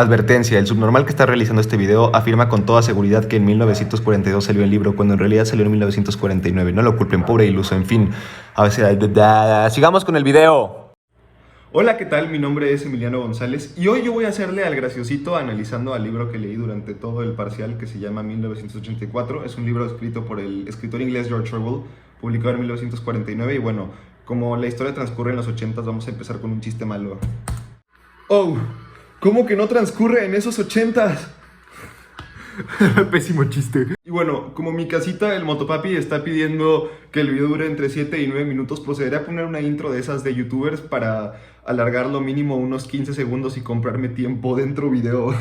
Advertencia, el subnormal que está realizando este video afirma con toda seguridad que en 1942 salió el libro, cuando en realidad salió en 1949. No lo culpen, pobre iluso, en fin. A veces, sigamos con el video. Hola, ¿qué tal? Mi nombre es Emiliano González y hoy yo voy a hacerle al graciosito analizando al libro que leí durante todo el parcial, que se llama 1984. Es un libro escrito por el escritor inglés George Orwell, publicado en 1949, y bueno, como la historia transcurre en los 80s, vamos a empezar con un chiste malo. Oh, ¿cómo que no transcurre en esos 80s? Pésimo chiste. Y bueno, como mi casita, el Motopapi, está pidiendo que el video dure entre 7 y 9 minutos, procederé a poner una intro de esas de youtubers para alargarlo mínimo unos 15 segundos y comprarme tiempo dentro video.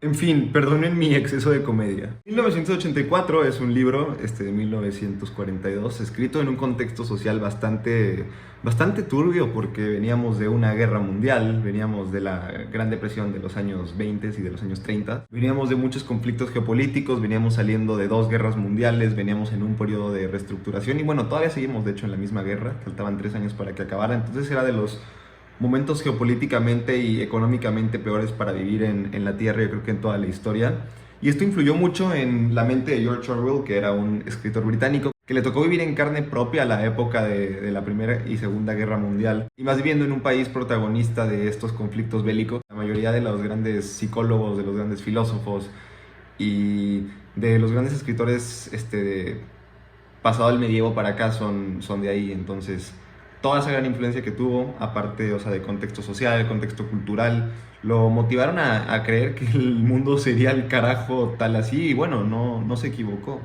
En fin, perdonen mi exceso de comedia. 1984 es un libro de 1942, escrito en un contexto social bastante turbio, porque veníamos de una guerra mundial, veníamos de la Gran Depresión de los años 20 y de los años 30, veníamos de muchos conflictos geopolíticos, veníamos saliendo de 2 guerras mundiales, veníamos en un periodo de reestructuración y bueno, todavía seguimos de hecho en la misma guerra, faltaban 3 años para que acabara, entonces era de los momentos geopolíticamente y económicamente peores para vivir en la Tierra, yo creo que en toda la historia. Y esto influyó mucho en la mente de George Orwell, que era un escritor británico, que le tocó vivir en carne propia la época de la Primera y Segunda Guerra Mundial. Y más viviendo en un país protagonista de estos conflictos bélicos. La mayoría de los grandes psicólogos, de los grandes filósofos y de los grandes escritores pasado el medievo para acá son de ahí, entonces toda esa gran influencia que tuvo, aparte, o sea, de contexto social, de contexto cultural, lo motivaron a creer que el mundo sería el carajo tal así, y bueno, no se equivocó.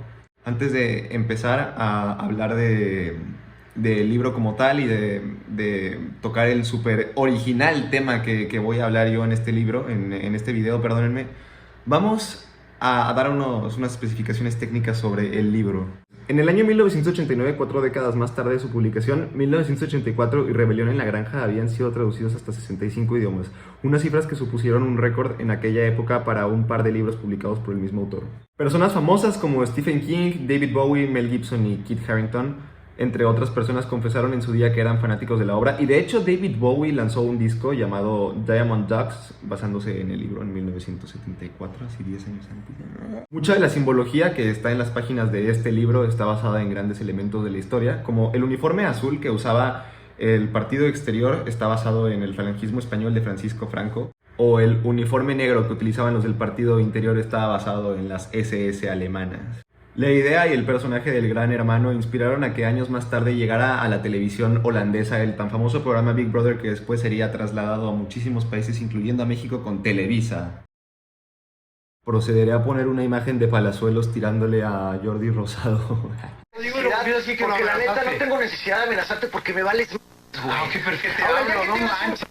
Antes de empezar a hablar del libro como tal y de tocar el súper original tema que voy a hablar yo en este libro, en este video, perdónenme, vamos a dar unas especificaciones técnicas sobre el libro. En el año 1989, 4 décadas más tarde de su publicación, 1984 y Rebelión en la Granja habían sido traducidos hasta 65 idiomas, unas cifras que supusieron un récord en aquella época para un par de libros publicados por el mismo autor. Personas famosas como Stephen King, David Bowie, Mel Gibson y Kit Harington, entre otras personas, confesaron en su día que eran fanáticos de la obra, y de hecho David Bowie lanzó un disco llamado Diamond Dogs, basándose en el libro en 1974, así 10 años antes. Mucha de la simbología que está en las páginas de este libro está basada en grandes elementos de la historia, como el uniforme azul que usaba el partido exterior está basado en el falangismo español de Francisco Franco, o el uniforme negro que utilizaban los del partido interior estaba basado en las SS alemanas. La idea y el personaje del Gran Hermano inspiraron a que años más tarde llegara a la televisión holandesa el tan famoso programa Big Brother, que después sería trasladado a muchísimos países, incluyendo a México, con Televisa. Procederé a poner una imagen de Palazuelos tirándole a Jordi Rosado. Digo, porque la neta no tengo necesidad de amenazarte porque me vales güey. Ah, ok, perfecto. Ahora, no manches.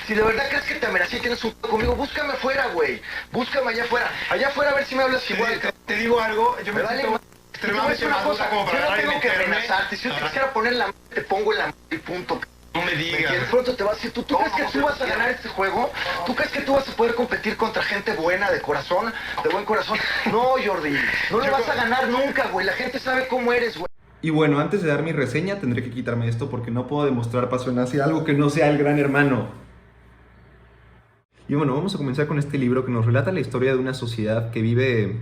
Si de verdad crees que te amenacé y tienes un conmigo, búscame afuera, güey. Búscame allá afuera. Allá afuera a ver si me hablas igual. Te digo algo, yo me vale siento extremadamente maduro como para yo no agarrar y tengo que meterme. amenazarte. Si yo te quisiera poner la te pongo en la y punto. No me digas. De pronto te vas a decir, ¿tú crees que tú vas a ganar este juego? ¿Tú crees que tú vas a poder competir contra gente buena, de corazón, de buen corazón? No, Jordi, no le vas a ganar nunca, güey. La gente sabe cómo eres, güey. Y bueno, antes de dar mi reseña tendré que quitarme esto porque no puedo demostrar pasión hacia algo que no sea el Gran Hermano. Y bueno, vamos a comenzar con este libro que nos relata la historia de una sociedad que vive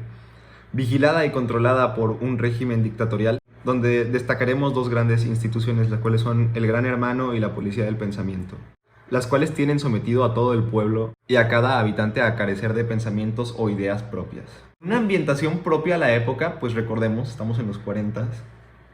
vigilada y controlada por un régimen dictatorial, donde destacaremos 2 grandes instituciones, las cuales son el Gran Hermano y la Policía del Pensamiento, las cuales tienen sometido a todo el pueblo y a cada habitante a carecer de pensamientos o ideas propias. Una ambientación propia a la época, pues recordemos, estamos en los 40s,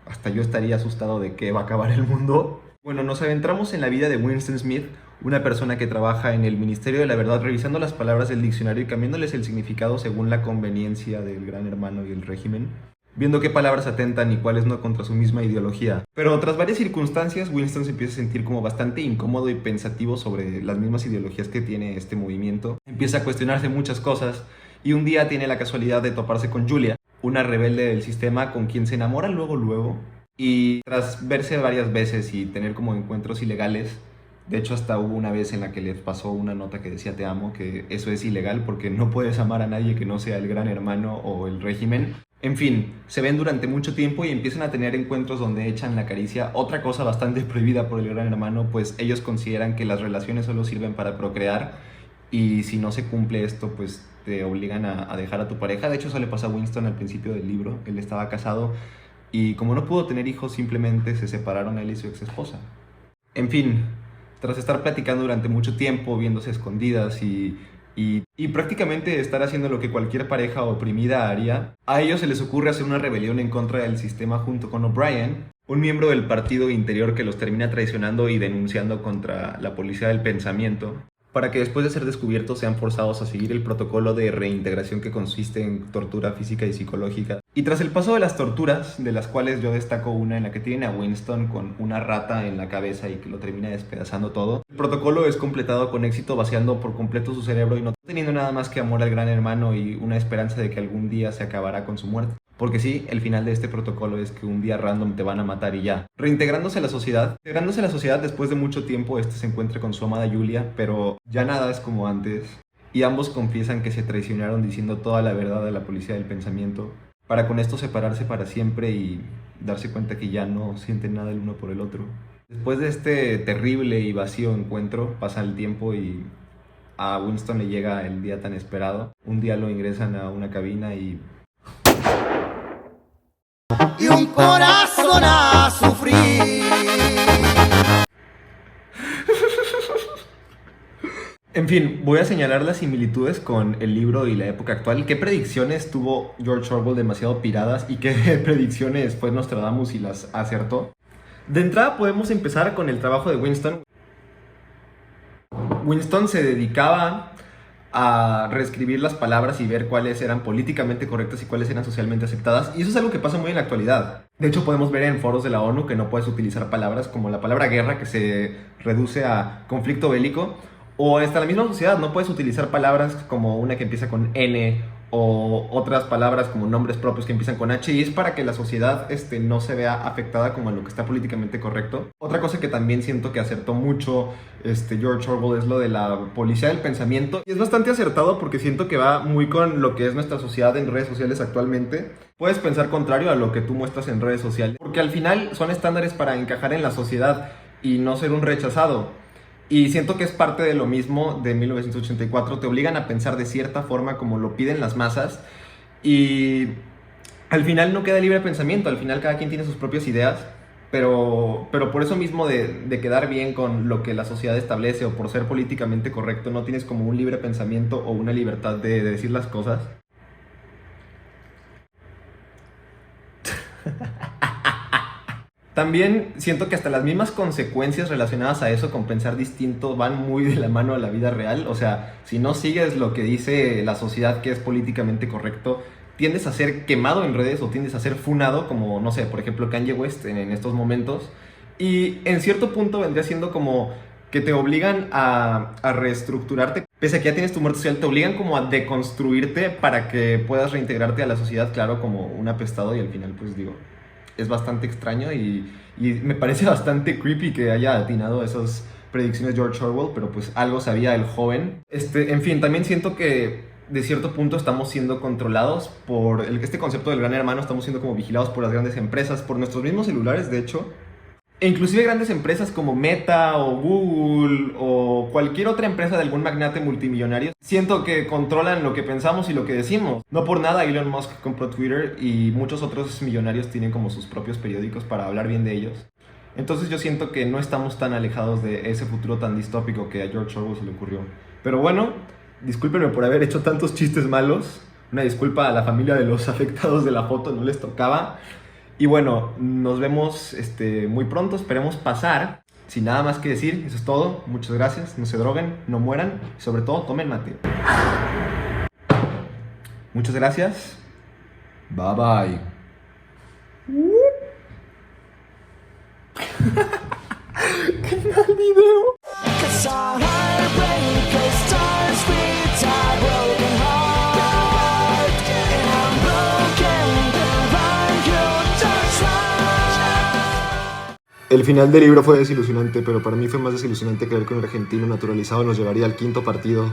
hasta yo estaría asustado de que va a acabar el mundo. Bueno, nos adentramos en la vida de Winston Smith, una persona que trabaja en el Ministerio de la Verdad, revisando las palabras del diccionario y cambiándoles el significado según la conveniencia del Gran Hermano y el régimen, viendo qué palabras atentan y cuáles no contra su misma ideología. Pero tras varias circunstancias, Winston se empieza a sentir como bastante incómodo y pensativo sobre las mismas ideologías que tiene este movimiento. Empieza a cuestionarse muchas cosas y un día tiene la casualidad de toparse con Julia, una rebelde del sistema con quien se enamora luego, y tras verse varias veces y tener como encuentros ilegales, De hecho, hasta hubo una vez en la que le pasó una nota que decía te amo, que eso es ilegal porque no puedes amar a nadie que no sea el Gran Hermano o el régimen. En fin, se ven durante mucho tiempo y empiezan a tener encuentros donde echan la caricia. Otra cosa bastante prohibida por el Gran Hermano, pues ellos consideran que las relaciones solo sirven para procrear y si no se cumple esto, pues te obligan a dejar a tu pareja. De hecho, eso le pasa a Winston al principio del libro. Él estaba casado y como no pudo tener hijos, simplemente se separaron él y su ex esposa. En fin, tras estar platicando durante mucho tiempo, viéndose escondidas y prácticamente estar haciendo lo que cualquier pareja oprimida haría, a ellos se les ocurre hacer una rebelión en contra del sistema junto con O'Brien, un miembro del partido interior que los termina traicionando y denunciando contra la policía del pensamiento, para que después de ser descubiertos sean forzados a seguir el protocolo de reintegración que consiste en tortura física y psicológica. Y tras el paso de las torturas, de las cuales yo destaco una en la que tienen a Winston con una rata en la cabeza y que lo termina despedazando todo, el protocolo es completado con éxito, vaciando por completo su cerebro y no teniendo nada más que amor al Gran Hermano y una esperanza de que algún día se acabará con su muerte. Porque sí, el final de este protocolo es que un día random te van a matar y ya. Reintegrándose a la sociedad. Integrándose a la sociedad después de mucho tiempo, se encuentra con su amada Julia, pero ya nada es como antes. Y ambos confiesan que se traicionaron diciendo toda la verdad a la policía del pensamiento, para con esto separarse para siempre y darse cuenta que ya no sienten nada el uno por el otro. Después de este terrible y vacío encuentro, pasa el tiempo y a Winston le llega el día tan esperado. Un día lo ingresan a una cabina y un corazón a sufrir. En fin, voy a señalar las similitudes con el libro y la época actual. ¿Qué predicciones tuvo George Orwell demasiado piradas y qué predicciones fue Nostradamus y las acertó? De entrada podemos empezar con el trabajo de Winston. Winston se dedicaba a reescribir las palabras y ver cuáles eran políticamente correctas y cuáles eran socialmente aceptadas, y eso es algo que pasa muy en la actualidad. De hecho, podemos ver en foros de la ONU que no puedes utilizar palabras como la palabra guerra, que se reduce a conflicto bélico, o hasta la misma sociedad no puedes utilizar palabras como una que empieza con N o otras palabras como nombres propios que empiezan con H, y es para que la sociedad no se vea afectada como a lo que está políticamente correcto. Otra cosa que también siento que acertó mucho George Orwell es lo de la policía del pensamiento, y es bastante acertado porque siento que va muy con lo que es nuestra sociedad en redes sociales actualmente. Puedes pensar contrario a lo que tú muestras en redes sociales, porque al final son estándares para encajar en la sociedad y no ser un rechazado. Y siento que es parte de lo mismo de 1984, te obligan a pensar de cierta forma como lo piden las masas y al final no queda libre pensamiento, al final cada quien tiene sus propias ideas, pero por eso mismo de quedar bien con lo que la sociedad establece o por ser políticamente correcto, no tienes como un libre pensamiento o una libertad de decir las cosas. También siento que hasta las mismas consecuencias relacionadas a eso, con pensar distinto, van muy de la mano a la vida real. O sea, si no sigues lo que dice la sociedad que es políticamente correcto, tiendes a ser quemado en redes o tiendes a ser funado, como, no sé, por ejemplo, Kanye West en estos momentos. Y en cierto punto vendría siendo como que te obligan a reestructurarte. Pese a que ya tienes tu muerte social, te obligan como a deconstruirte para que puedas reintegrarte a la sociedad, claro, como un apestado, y al final, pues digo, es bastante extraño y me parece bastante creepy que haya atinado esas predicciones George Orwell, pero pues algo sabía el joven. En fin, también siento que de cierto punto estamos siendo controlados por este concepto del Gran Hermano, estamos siendo como vigilados por las grandes empresas, por nuestros mismos celulares, de hecho. E inclusive grandes empresas como Meta o Google o cualquier otra empresa de algún magnate multimillonario, siento que controlan lo que pensamos y lo que decimos. No por nada Elon Musk compró Twitter y muchos otros millonarios tienen como sus propios periódicos para hablar bien de ellos. Entonces yo siento que no estamos tan alejados de ese futuro tan distópico que a George Orwell se le ocurrió. Pero bueno, discúlpenme por haber hecho tantos chistes malos. Una disculpa a la familia de los afectados de la foto, no les tocaba. Y bueno, nos vemos muy pronto, esperemos pasar. Sin nada más que decir, eso es todo. Muchas gracias, no se droguen, no mueran y sobre todo tomen mate. Muchas gracias. Bye bye. ¡Qué mal video! El final del libro fue desilusionante, pero para mí fue más desilusionante creer que un argentino naturalizado nos llevaría al quinto partido.